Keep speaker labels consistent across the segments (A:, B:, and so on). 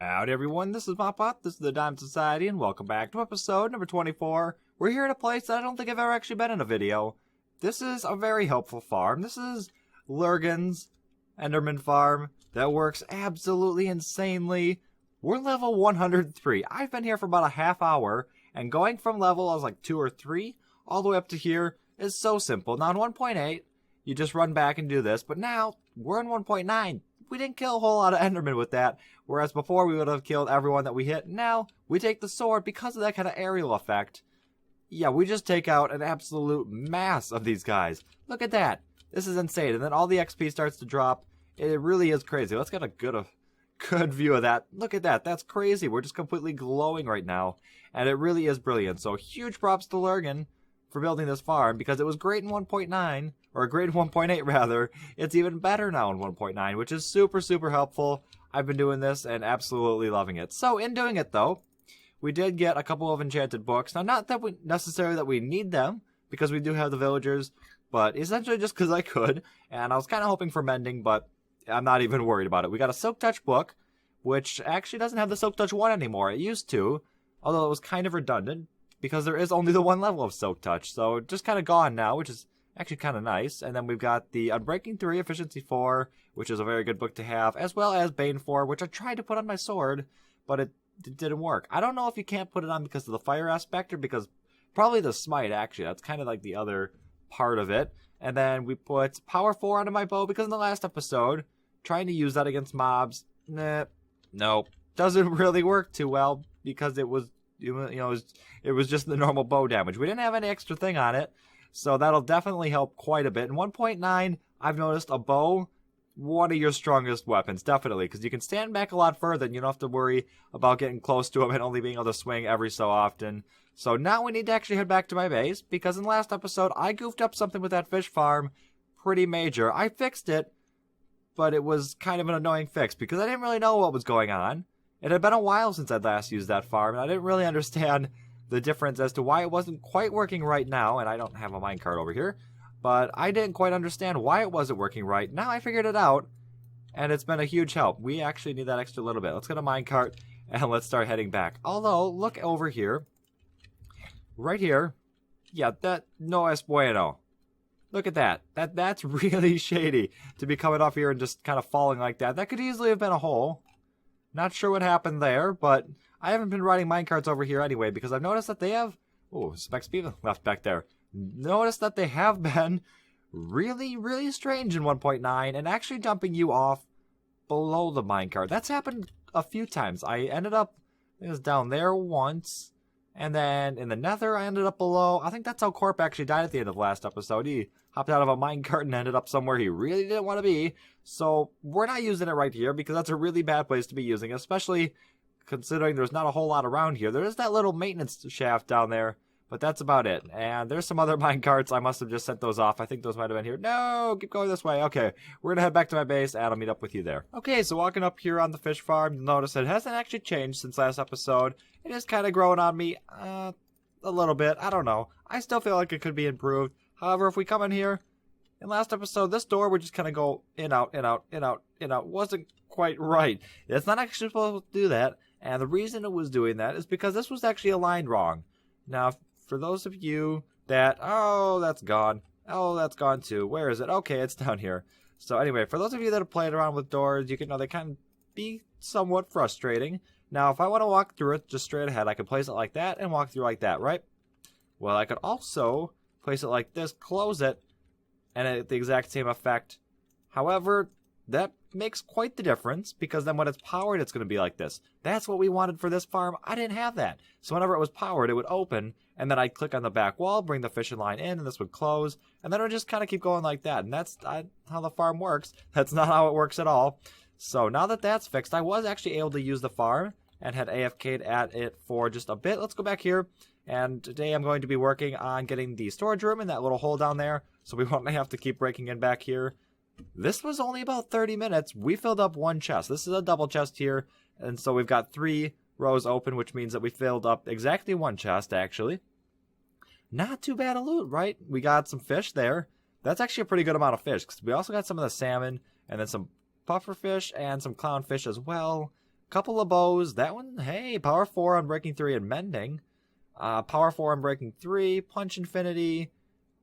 A: Howdy everyone, this is Mopot, this is the Diamond Society, and welcome back to episode number 24. We're here at a place that I don't think I've ever actually been in a video. This is a very helpful farm. This is Lurgan's Enderman farm that works absolutely insanely. We're level 103. I've been here for about a half hour, and going from level, I was like 2 or 3, all the way up to here is so simple. Now in 1.8, you just run back and do this, but now we're in 1.9. We didn't kill a whole lot of Endermen with that, whereas before we would have killed everyone that we hit. Now, we take the sword because of that kind of aerial effect. Yeah, we just take out an absolute mass of these guys. Look at that. This is insane. And then all the XP starts to drop. It really is crazy. Let's get a good view of that. Look at that. That's crazy. We're just completely glowing right now. And it really is brilliant. So huge props to Lurgan for building this farm, because it was great in 1.9, or great in 1.8 rather. It's even better now in 1.9, which is super helpful. I've been doing this and absolutely loving it. So in doing it though, we did get a couple of enchanted books. Now not that we necessarily that we need them, because we do have the villagers, but essentially just because I could, and I was kind of hoping for mending, but I'm not even worried about it. We got a Silk Touch book, which actually doesn't have the Silk Touch 1 anymore. It used to, although it was kind of redundant, because there is only the one level of Silk Touch, so just kind of gone now, which is actually kind of nice. And then we've got the Unbreaking 3, Efficiency 4, which is a very good book to have, as well as Bane 4, which I tried to put on my sword, but it didn't work. I don't know if you can't put it on because of the fire aspect, or because probably the smite, actually. That's kind of like the other part of it. And then we put Power 4 onto my bow, because in the last episode, trying to use that against mobs, nope, doesn't really work too well, because it was, it was just the normal bow damage. We didn't have any extra thing on it, so that'll definitely help quite a bit. In 1.9, I've noticed a bow, one of your strongest weapons, definitely, because you can stand back a lot further, and you don't have to worry about getting close to them and only being able to swing every so often. So now we need to actually head back to my base, because in the last episode, I goofed up something with that fish farm pretty major. I fixed it, but it was kind of an annoying fix, because I didn't really know what was going on. It had been a while since I'd last used that farm, and I didn't really understand the difference as to why it wasn't quite working right now, and I don't have a minecart over here, but I didn't quite understand why it wasn't working right. Now I figured it out, and it's been a huge help. We actually need that extra little bit. Let's get a minecart, and let's start heading back. Although, look over here. Right here. Yeah, that no es bueno. Look at that. That's really shady to be coming off here and just kind of falling like that. That could easily have been a hole. Not sure what happened there, but I haven't been riding minecarts over here anyway, because I've noticed that they have... Oh, spec speed left back there. Noticed that they have been really strange in 1.9, and actually dumping you off below the minecart. That's happened a few times. I ended up, I think it was down there once, and then in the nether I ended up below. I think that's how Corp actually died at the end of the last episode. He hopped out of a minecart and ended up somewhere he really didn't want to be. So we're not using it right here, because that's a really bad place to be using, especially considering there's not a whole lot around here. There is that little maintenance shaft down there, but that's about it. And there's some other minecarts. I must have just sent those off. I think those might have been here. No, keep going this way. Okay, we're going to head back to my base, and I'll meet up with you there. Okay, so walking up here on the fish farm, you'll notice it hasn't actually changed since last episode. It is kind of growing on me a little bit. I don't know. I still feel like it could be improved. However, if we come in here, in last episode, this door would just kind of go in, out, in, out, in, out, in, out. Wasn't quite right. It's not actually supposed to do that. And the reason it was doing that is because this was actually aligned wrong. Now, for those of you that, oh, that's gone. Oh, that's gone too. Where is it? Okay, it's down here. So anyway, for those of you that have played around with doors, you can know they can be somewhat frustrating. Now, if I want to walk through it just straight ahead, I could place it like that and walk through like that, right? Well, I could also place it like this, close it, and at the exact same effect. However, that makes quite the difference, because then when it's powered, it's going to be like this. That's what we wanted for this farm. I didn't have that. So whenever it was powered, it would open, and then I'd click on the back wall, bring the fishing line in, and this would close, and then it would just kind of keep going like that. And that's how the farm works. That's not how it works at all. So now that that's fixed, I was actually able to use the farm and had AFK'd at it for just a bit. Let's go back here. And today I'm going to be working on getting the storage room in that little hole down there, so we won't have to keep breaking in back here. This was only about 30 minutes. We filled up one chest. This is a double chest here, and so we've got 3 rows open, which means that we filled up exactly one chest, actually. Not too bad a loot, right? We got some fish there. That's actually a pretty good amount of fish, because we also got some of the salmon, and then some puffer fish, and some clownfish as well. Couple of bows. That one, hey, power 4 on breaking 3 and mending. Power 4 on breaking 3, punch infinity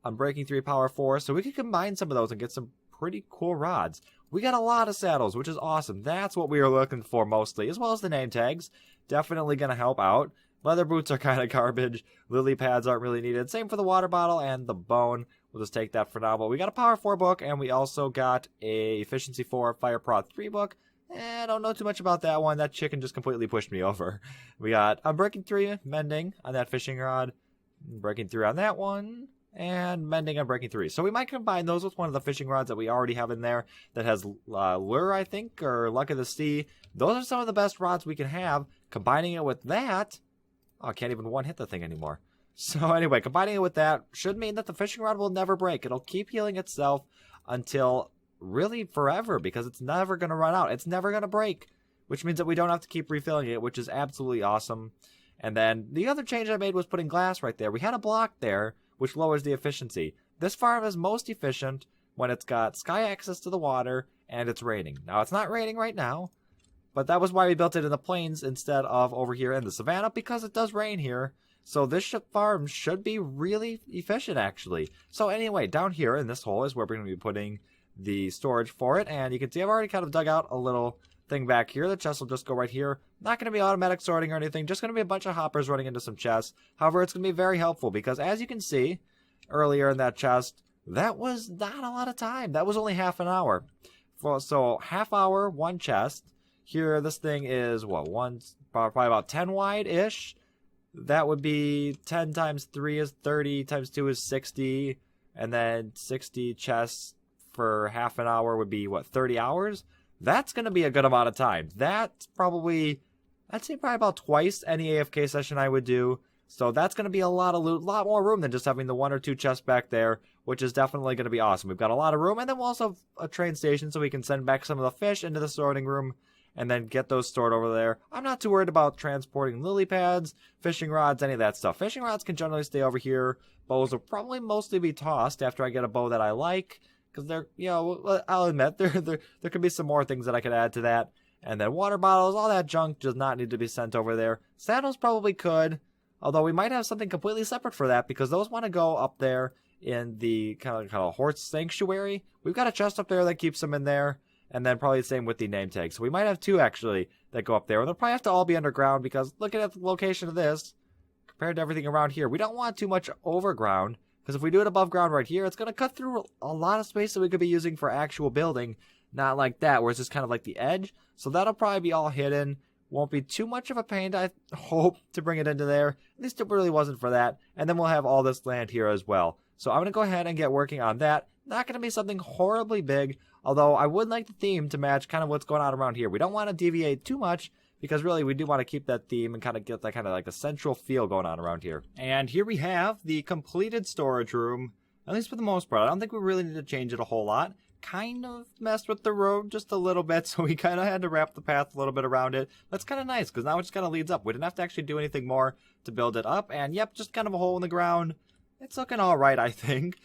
A: on breaking 3, power 4. So we could combine some of those and get some pretty cool rods. We got a lot of saddles, which is awesome. That's what we were looking for mostly, as well as the name tags. Definitely going to help out. Leather boots are kind of garbage. Lily pads aren't really needed. Same for the water bottle and the bone. We'll just take that for now. But we got a power 4 book, and we also got a efficiency 4 fire prod 3 book. I don't know too much about that one. That chicken just completely pushed me over. We got a breaking 3 mending on that fishing rod. Breaking 3 on that one. And mending on breaking 3. So we might combine those with one of the fishing rods that we already have in there that has lure, I think, or luck of the sea. Those are some of the best rods we can have. Combining it with that... Oh, I can't even one-hit the thing anymore. So anyway, combining it with that should mean that the fishing rod will never break. It'll keep healing itself until really forever because it's never going to run out. It's never going to break, which means that we don't have to keep refilling it, which is absolutely awesome. And then the other change I made was putting glass right there. We had a block there, which lowers the efficiency. This farm is most efficient when it's got sky access to the water and it's raining. Now, it's not raining right now, but that was why we built it in the plains instead of over here in the savannah, because it does rain here. So this farm should be really efficient, actually. So anyway, down here in this hole is where we're going to be putting the storage for it. And you can see I've already kind of dug out a little thing back here. The chest will just go right here. Not going to be automatic sorting or anything. Just going to be a bunch of hoppers running into some chests. However, it's going to be very helpful because as you can see earlier in that chest, that was not a lot of time. That was only half an hour. So half hour, one chest. Here, this thing is, what, probably about 10 wide-ish. That would be 10 times 3 is 30, times 2 is 60, and then 60 chests for half an hour would be, what, 30 hours? That's going to be a good amount of time. That's probably, I'd say probably about twice any AFK session I would do. So that's going to be a lot of loot, a lot more room than just having the 1 or 2 chests back there, which is definitely going to be awesome. We've got a lot of room, and then we'll also have a train station so we can send back some of the fish into the sorting room and then get those stored over there. I'm not too worried about transporting lily pads, fishing rods, any of that stuff. Fishing rods can generally stay over here. Bows will probably mostly be tossed after I get a bow that I like, because they're, you know, I'll admit, there could be some more things that I could add to that. And then water bottles, all that junk does not need to be sent over there. Saddles probably could, although we might have something completely separate for that, because those want to go up there in the kind of horse sanctuary. We've got a chest up there that keeps them in there. And then probably the same with the name tag. So we might have 2 actually that go up there. And they'll probably have to all be underground because looking at the location of this, compared to everything around here, we don't want too much overground. Because if we do it above ground right here, it's going to cut through a lot of space that we could be using for actual building. Not like that, where it's just kind of like the edge. So that'll probably be all hidden. Won't be too much of a pain, I hope, to bring it into there. At least it really wasn't for that. And then we'll have all this land here as well. So I'm going to go ahead and get working on that. Not going to be something horribly big. Although I would like the theme to match kind of what's going on around here. We don't want to deviate too much because really we do want to keep that theme and kind of get that kind of like a central feel going on around here. And here we have the completed storage room, at least for the most part. I don't think we really need to change it a whole lot. Kind of messed with the road just a little bit, so we kind of had to wrap the path a little bit around it. That's kind of nice because now it just kind of leads up. We didn't have to actually do anything more to build it up. And yep, just kind of a hole in the ground. It's looking all right, I think.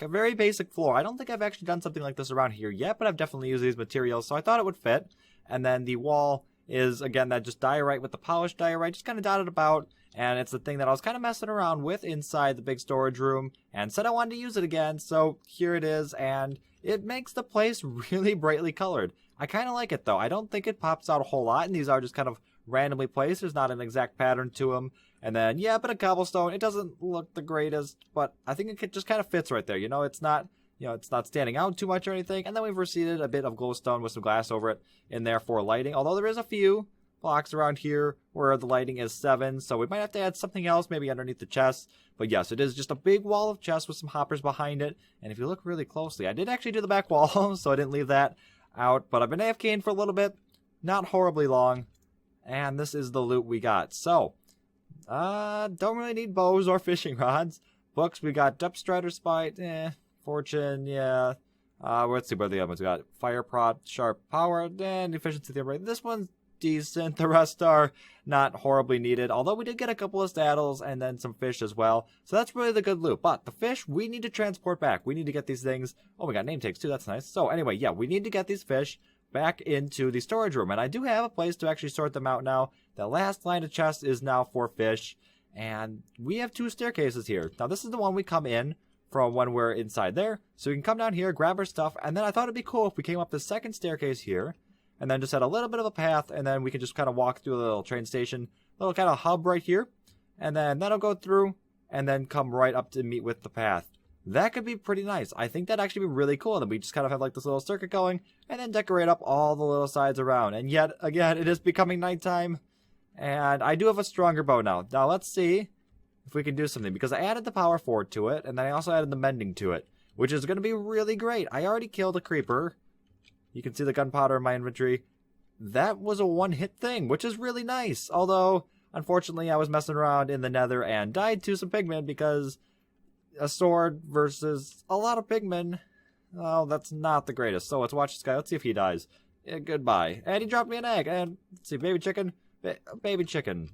A: A very basic floor. I don't think I've actually done something like this around here yet, but I've definitely used these materials, so I thought it would fit. And then the wall is, again, that just diorite with the polished diorite, just kind of dotted about. And it's the thing that I was kind of messing around with inside the big storage room and said I wanted to use it again, so here it is. And it makes the place really brightly colored. I kind of like it, though. I don't think it pops out a whole lot, and these are just kind of randomly placed. There's not an exact pattern to them. And then, yeah, but a cobblestone, it doesn't look the greatest, but I think it just kind of fits right there. You know, it's not standing out too much or anything. And then we've reseated a bit of glowstone with some glass over it in there for lighting. Although there is a few blocks around here where the lighting is 7, so we might have to add something else maybe underneath the chest. But yes, it is just a big wall of chests with some hoppers behind it. And if you look really closely, I did actually do the back wall, so I didn't leave that out. But I've been AFKing for a little bit, not horribly long. And this is the loot we got. So, don't really need bows or fishing rods. Books, we got Depth Strider Spite, Fortune, yeah. Let's see what the other ones we got. Fire Prod, Sharp Power, and Efficiency. This one's decent. The rest are not horribly needed. Although we did get a couple of saddles and then some fish as well. So that's really the good loot. But the fish, we need to transport back. We need to get these things. Oh, we got name tags too. That's nice. So anyway, yeah, we need to get these fish back into the storage room. And I do have a place to actually sort them out now. The last line of chests is now for fish. And we have 2 staircases here. Now, this is the one we come in from when we're inside there. So we can come down here, grab our stuff. And then I thought it'd be cool if we came up the second staircase here. And then just had a little bit of a path. And then we can just kind of walk through a little train station. Little kind of hub right here. And then that'll go through. And then come right up to meet with the path. That could be pretty nice. I think that'd actually be really cool. And we just kind of have like this little circuit going. And then decorate up all the little sides around. And yet, again, it is becoming nighttime. And I do have a stronger bow now. Now, let's see if we can do something. Because I added the power forward to it. And then I also added the mending to it. Which is going to be really great. I already killed a creeper. You can see the gunpowder in my inventory. That was a one-hit thing, which is really nice. Although, unfortunately, I was messing around in the nether and died to some pigmen because a sword versus a lot of pigmen, well, that's not the greatest. So let's watch this guy. Let's see if he dies. Yeah, goodbye. And he dropped me an egg. And let's see, baby chicken. Baby chicken.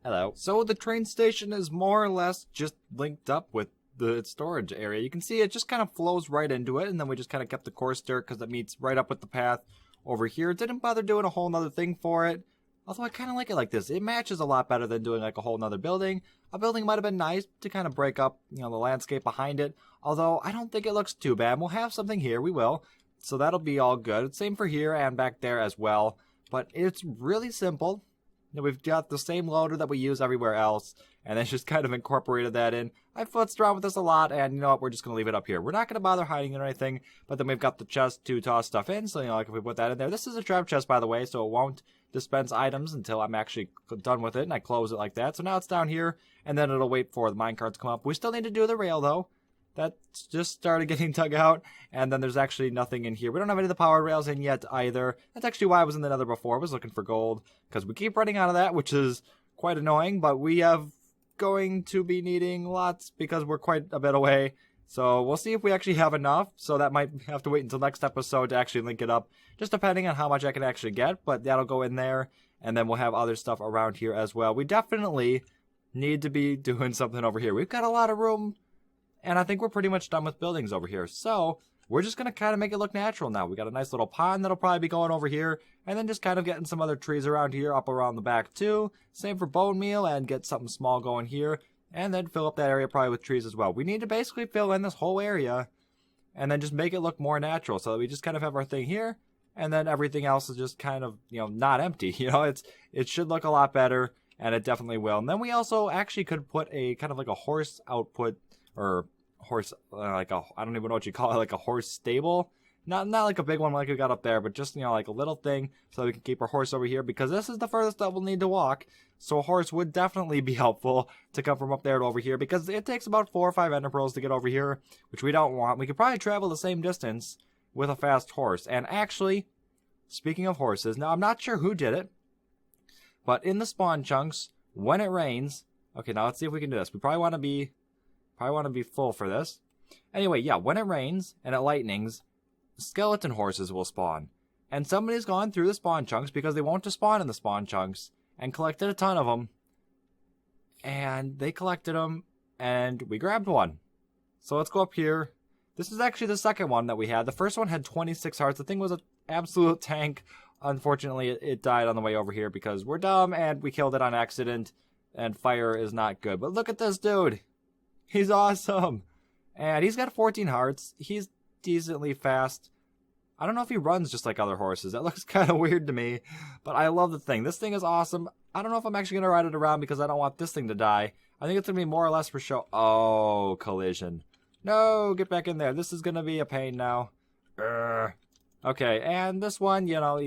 A: Hello. So the train station is more or less just linked up with the storage area. You can see it just kind of flows right into it, and then we just kind of kept the course dirt because it meets right up with the path over here. Didn't bother doing a whole nother thing for it, although I kind of like it like this. It matches a lot better than doing like a whole nother building. A building might have been nice to kind of break up, you know, the landscape behind it, although I don't think it looks too bad. We'll have something here, we will, so that'll be all good. Same for here and back there as well, but it's really simple. We've got the same loader that we use everywhere else, and then just kind of incorporated that in. I've futzed around with this a lot, and you know what, we're just going to leave it up here. We're not going to bother hiding it or anything, but then we've got the chest to toss stuff in, so you know, like if we put that in there. This is a trap chest, by the way, so it won't dispense items until I'm actually done with it, and I close it like that. So now it's down here, and then it'll wait for the minecart to come up. We still need to do the rail, though. That's just started getting dug out, and then there's actually nothing in here. We don't have any of the power rails in yet either. That's actually why I was in the nether before. I was looking for gold, because we keep running out of that, which is quite annoying, but we have going to be needing lots because we're quite a bit away. So we'll see if we actually have enough, so that might have to wait until next episode to actually link it up, just depending on how much I can actually get, but that'll go in there, and then we'll have other stuff around here as well. We definitely need to be doing something over here. We've got a lot of room, and I think we're pretty much done with buildings over here. So we're just going to kind of make it look natural now. We got a nice little pond that'll probably be going over here. And then just kind of getting some other trees around here, up around the back too. Same for bone meal, and get something small going here. And then fill up that area probably with trees as well. We need to basically fill in this whole area. And then just make it look more natural. So that we just kind of have our thing here. And then everything else is just kind of, you know, not empty. You know, it should look a lot better. And it definitely will. And then we also actually could put a kind of like a horse output, or horse, like a, I don't even know what you call it, like a horse stable. Not like a big one like we got up there, but just, you know, like a little thing so we can keep our horse over here, because this is the furthest that we'll need to walk. So a horse would definitely be helpful to come from up there to over here, because it takes about 4 or 5 ender pearls to get over here, which we don't want. We could probably travel the same distance with a fast horse. And actually, speaking of horses, now I'm not sure who did it, but in the spawn chunks, when it rains, okay, now let's see if we can do this. We probably want to be full for this. Anyway, yeah, when it rains and it lightnings, skeleton horses will spawn. And somebody's gone through the spawn chunks because they want to spawn in the spawn chunks and collected a ton of them. And they collected them, and we grabbed one. So let's go up here. This is actually the second one that we had. The first one had 26 hearts. The thing was an absolute tank. Unfortunately, it died on the way over here because we're dumb and we killed it on accident. And fire is not good. But look at this dude. He's awesome. And he's got 14 hearts. He's decently fast. I don't know if he runs just like other horses. That looks kind of weird to me. But I love the thing. This thing is awesome. I don't know if I'm actually going to ride it around because I don't want this thing to die. I think it's going to be more or less for show. Oh, collision. No, get back in there. This is going to be a pain now. Urgh. Okay, and this one, you know,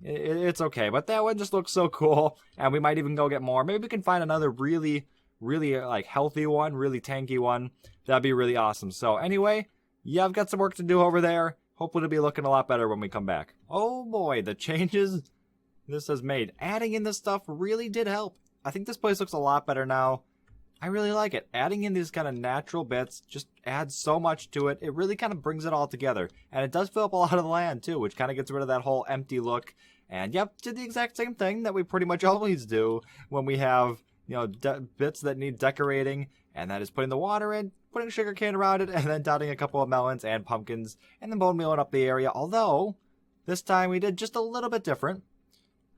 A: it's okay. But that one just looks so cool. And we might even go get more. Maybe we can find another really like healthy one, really tanky one. That'd be really awesome. So anyway, yeah, I've got some work to do over there. Hopefully it'll be looking a lot better when we come back. Oh boy, the changes this has made. Adding in this stuff really did help. I think this place looks a lot better now. I really like it. Adding in these kind of natural bits just adds so much to it. It really kind of brings it all together. And it does fill up a lot of the land too, which kind of gets rid of that whole empty look. And yep, did the exact same thing that we pretty much always do when we have, you know, bits that need decorating. And that is putting the water in, putting a sugar cane around it, and then dotting a couple of melons and pumpkins, and then bone mealing up the area. Although, This time we did just a little bit different.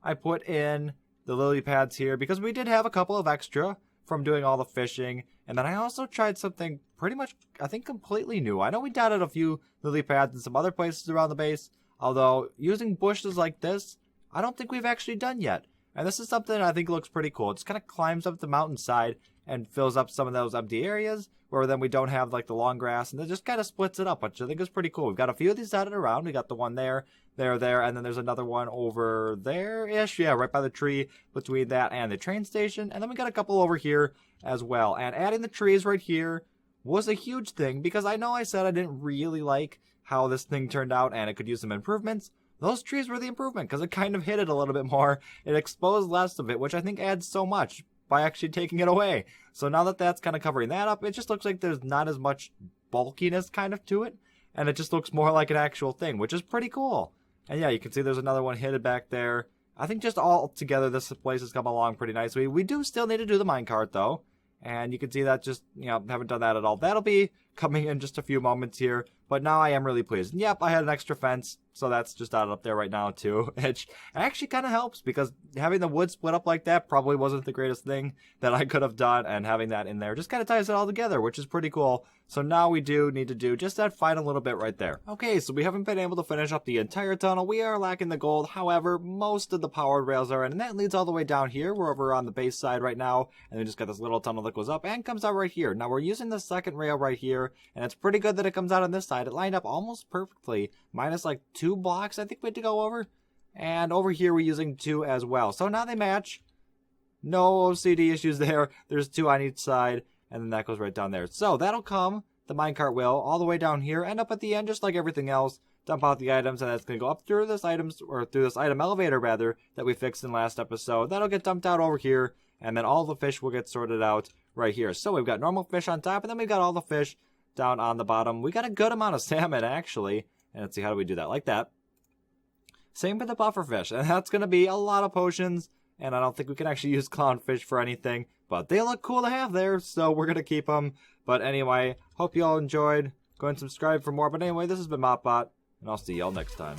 A: I put in the lily pads here because we did have a couple of extra from doing all the fishing. And then I also tried something pretty much, I think, completely new. I know we dotted a few lily pads in some other places around the base, although using bushes like this, I don't think we've actually done yet. And this is something I think looks pretty cool. It just kind of climbs up the mountainside and fills up some of those empty areas where then we don't have like the long grass, and it just kind of splits it up, which I think is pretty cool. We've got a few of these dotted around. We got the one there, and then there's another one over there-ish. Yeah, right by the tree between that and the train station. And then we got a couple over here as well. And adding the trees right here was a huge thing because I know I said I didn't really like how this thing turned out and it could use some improvements. Those trees were the improvement because it kind of hid it a little bit more. It exposed less of it, which I think adds so much by actually taking it away. So now that that's kind of covering that up, it just looks like there's not as much bulkiness kind of to it. And it just looks more like an actual thing, which is pretty cool. And yeah, you can see there's another one hidden back there. I think just all together, this place has come along pretty nicely. We do still need to do the minecart, though. And you can see that just, haven't done that at all. That'll be coming in just a few moments here. But now I am really pleased. And yep, I had an extra fence, so that's just out up there right now, too. Which actually kind of helps, because having the wood split up like that probably wasn't the greatest thing that I could have done. And having that in there just kind of ties it all together, which is pretty cool. So now we do need to do just that final little bit right there. Okay, so we haven't been able to finish up the entire tunnel. We are lacking the gold. However, most of the powered rails are in, and that leads all the way down here. We're over on the base side right now, and we just got this little tunnel that goes up and comes out right here. Now we're using the second rail right here, and it's pretty good that it comes out on this side. It lined up almost perfectly, minus like 2 blocks I think we had to go over. And over here we're using 2 as well. So now they match. No OCD issues there. There's 2 on each side, and then that goes right down there. So that'll come, the minecart will, all the way down here, end up at the end just like everything else. Dump out the items, and that's going to go up through this item elevator rather, that we fixed in last episode. That'll get dumped out over here, and then all the fish will get sorted out right here. So we've got normal fish on top, and then we've got all the fish down on the bottom. We got a good amount of salmon, actually. And let's see, how do we do that? Like that. Same with the buffer fish, and that's going to be a lot of potions, and I don't think we can actually use clownfish for anything, but they look cool to have there, so we're going to keep them. But anyway, hope you all enjoyed. Go and subscribe for more. But anyway, this has been MopBot, and I'll see y'all next time.